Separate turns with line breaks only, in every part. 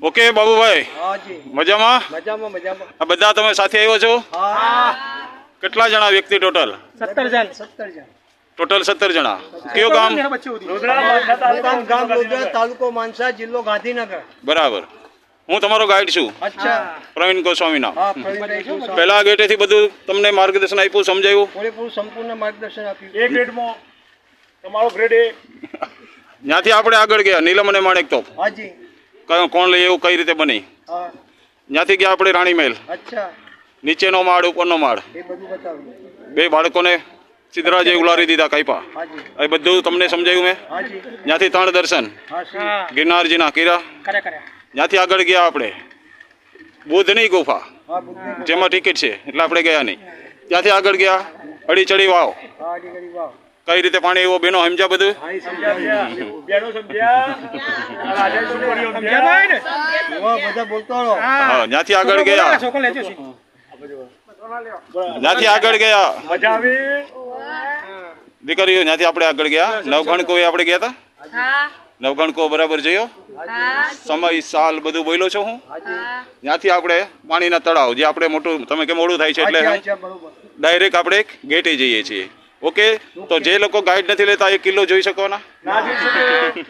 Okay Babubhai, મજામાં? આ બધા તમે સાથે આવ્યો છો? કેટલા જણા વ્યક્તિ ટોટલ?
17 જણ.
ટોટલ 17 જણા. કયો ગામ?
તાલુકો માનસા, જિલ્લો ગાંધીનગર.
બરાબર. હું તમારો ગાઈડ છું, પ્રવીણ ગોસ્વામીના. પહેલા ગેટેથી બધું તમને માર્ગદર્શન આપ્યું, સમજાયું?
પૂરેપૂરું સંપૂર્ણ માર્ગદર્શન આપ્યું.
એ ગ્રેડમાં તમારો ગ્રેડ એ.
ત્યાંથી આપણે આગળ ગયા નીલમ અને માણેક તોપ.
હાજી.
કોણ લઈ એવું કઈ રીતે બની?
હા.
ત્યાંથી ગયા આપણે રાણી મહેલ.
અચ્છા.
નીચેનો માળ, ઉપરનો માળ.
એ બધું બતાવ્યું.
બે બાળકોને સિદ્ધરાજ ઉલારી દીધા કાપ્યા.
હાજી.
એ બધું તમને સમજાયું મેં?
હાજી.
ત્યાંથી 3 દર્શન
હા.
ગિરનારજીના કર્યા. ત્યાંથી આગળ ગયા આપણે બુધની ગુફા,
હા, બુદ્ધિ.
જેમાં ટિકિટ છે એટલે આપણે ગયા નહીં. ત્યાંથી આગળ ગયા અડીચડી વાવ.
હા, ડીગરી વાવ.
કઈ રીતે પાણી એવો બેનો સમજ્યા બધું?
હા, ઈ સમજાવ્યા.
બેનો સમજ્યા. રાજા છોકરીઓ સમજ્યા.
વાહ, બધા બોલતો રહો.
હા, ત્યાંથી આગળ ગયા. ત્યાંથી આગળ ગયા
મજા આવી.
દીકરીઓ. ત્યાંથી આપણે આગળ ગયા નવઘણ કોઈ આપણે ગયા હતા. નવઘણ કો બરાબર જોયો? સમય સાલ બધું બોલ્યો છો હું. ત્યાંથી આપણે પાણીના તળાવ, જે આપણે મોટું તમે કે મોડું થાય છે એટલે
બરોબર.
ડાયરેક્ટ આપણે ગેટે જઈએ છીએ. ઓકે, તો જે લોકો ગાઈડ નથી લેતા એ કિલ્લો જોઈ શકો ના?
ના જોઈ શકે.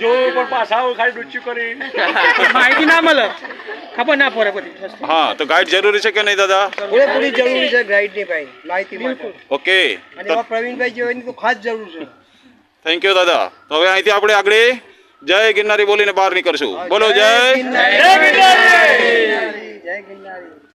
જો પણ પાછા આવો ખાલી ડૂચી કરી.
માહિતી ના મળે, ખબર ના પડે બધી વસ્તુ.
હા, તો ગાઈડ જરૂરી છે કે નહીં દાદા?
પૂરેપૂરી જરૂરી છે ગાઈડ ની ભાઈ, માહિતી માટે.
ઓકે,
અને એવા પ્રવીણભાઈ જેવાની તો ખાસ જરૂર છે.
થેન્ક યુ દાદા. તો હવે અહીંથી આપણે આગળ જય ગિરનારી બોલીને બહાર નીકળશું. બોલો જય
જય ગિરનારી. જય ગિરનારી.